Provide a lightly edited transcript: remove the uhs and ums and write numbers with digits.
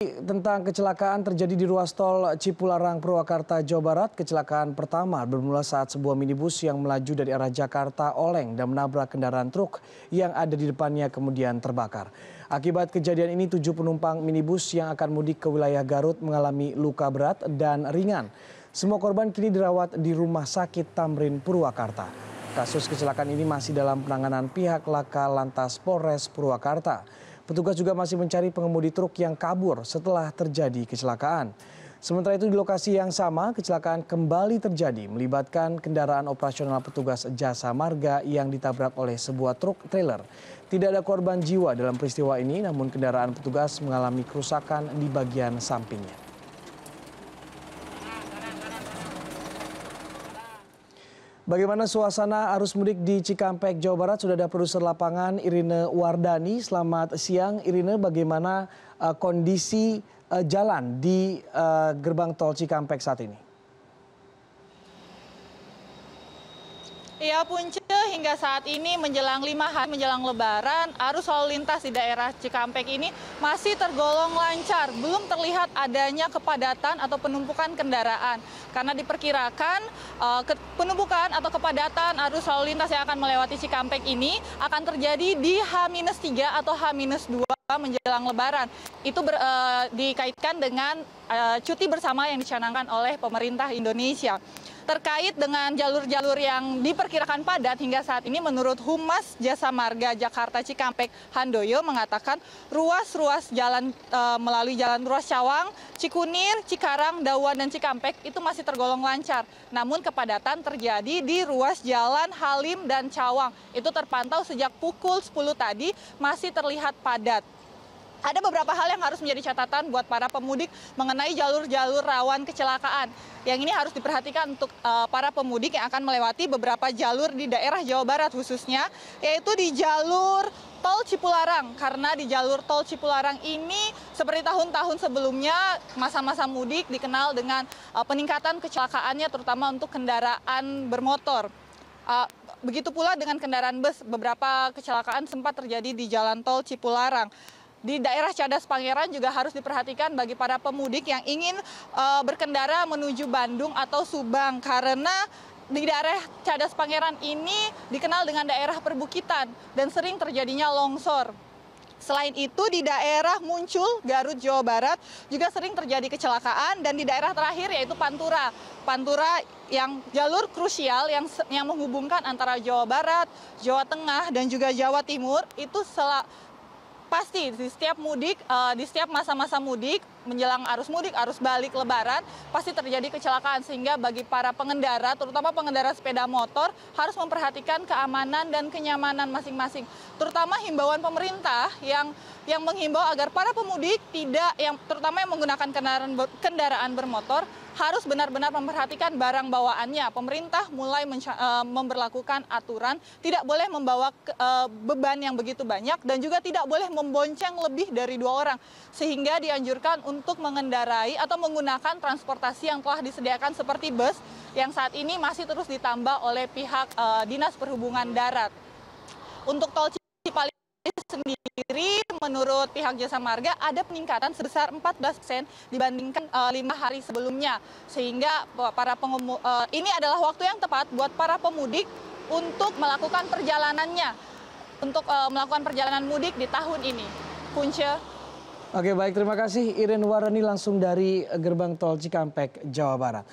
Tentang kecelakaan terjadi di ruas tol Cipularang, Purwakarta, Jawa Barat. Kecelakaan pertama bermula saat sebuah minibus yang melaju dari arah Jakarta oleng dan menabrak kendaraan truk yang ada di depannya kemudian terbakar. Akibat kejadian ini 7 penumpang minibus yang akan mudik ke wilayah Garut mengalami luka berat dan ringan. Semua korban kini dirawat di Rumah Sakit Tamrin, Purwakarta. Kasus kecelakaan ini masih dalam penanganan pihak Laka Lantas Polres Purwakarta. Petugas juga masih mencari pengemudi truk yang kabur setelah terjadi kecelakaan. Sementara itu di lokasi yang sama, kecelakaan kembali terjadi melibatkan kendaraan operasional petugas jasa marga yang ditabrak oleh sebuah truk trailer. Tidak ada korban jiwa dalam peristiwa ini, namun kendaraan petugas mengalami kerusakan di bagian sampingnya. Bagaimana suasana arus mudik di Cikampek, Jawa Barat? Sudah ada produser lapangan Irine Wardani. Selamat siang Irine, bagaimana kondisi jalan di gerbang tol Cikampek saat ini? Ya Punce, hingga saat ini menjelang 5 hari menjelang Lebaran, arus lalu lintas di daerah Cikampek ini masih tergolong lancar. Belum terlihat adanya kepadatan atau penumpukan kendaraan. Karena diperkirakan penumpukan atau kepadatan arus lalu lintas yang akan melewati Cikampek ini akan terjadi di H-3 atau H-2 menjelang Lebaran. Itu dikaitkan dengan cuti bersama yang dicanangkan oleh pemerintah Indonesia. Terkait dengan jalur-jalur yang diperkirakan padat hingga saat ini, menurut Humas Jasa Marga Jakarta Cikampek, Handoyo mengatakan ruas-ruas jalan melalui jalan ruas Cawang, Cikunir, Cikarang, Dawan, dan Cikampek itu masih tergolong lancar. Namun kepadatan terjadi di ruas jalan Halim dan Cawang. Itu terpantau sejak pukul 10 tadi masih terlihat padat. Ada beberapa hal yang harus menjadi catatan buat para pemudik mengenai jalur-jalur rawan kecelakaan. Yang ini harus diperhatikan untuk para pemudik yang akan melewati beberapa jalur di daerah Jawa Barat khususnya, yaitu di jalur tol Cipularang. Karena di jalur tol Cipularang ini seperti tahun-tahun sebelumnya, masa-masa mudik dikenal dengan peningkatan kecelakaannya terutama untuk kendaraan bermotor. Begitu pula dengan kendaraan bus, beberapa kecelakaan sempat terjadi di jalan tol Cipularang. Di daerah Cadas Pangeran juga harus diperhatikan bagi para pemudik yang ingin berkendara menuju Bandung atau Subang, karena di daerah Cadas Pangeran ini dikenal dengan daerah perbukitan dan sering terjadinya longsor. Selain itu di daerah Muncul, Garut, Jawa Barat juga sering terjadi kecelakaan, dan di daerah terakhir yaitu Pantura. Pantura yang jalur krusial yang menghubungkan antara Jawa Barat, Jawa Tengah, dan juga Jawa Timur itu pasti di setiap mudik, di setiap masa-masa mudik, menjelang arus mudik, arus balik Lebaran, pasti terjadi kecelakaan. Sehingga bagi para pengendara, terutama pengendara sepeda motor, harus memperhatikan keamanan dan kenyamanan masing-masing. Terutama himbauan pemerintah yang menghimbau agar para pemudik terutama yang menggunakan kendaraan bermotor, harus benar-benar memperhatikan barang bawaannya. Pemerintah mulai memberlakukan aturan tidak boleh membawa beban yang begitu banyak dan juga tidak boleh membonceng lebih dari 2 orang. Sehingga dianjurkan untuk mengendarai atau menggunakan transportasi yang telah disediakan seperti bus yang saat ini masih terus ditambah oleh pihak Dinas Perhubungan Darat. Untuk tol Cipali sendiri, menurut pihak Jasa Marga ada peningkatan sebesar 14% dibandingkan 5 hari sebelumnya, sehingga ini adalah waktu yang tepat buat para pemudik untuk melakukan perjalanannya, untuk melakukan perjalanan mudik di tahun ini. Punce. Oke, baik, terima kasih Irine Wardani langsung dari gerbang tol Cikampek, Jawa Barat.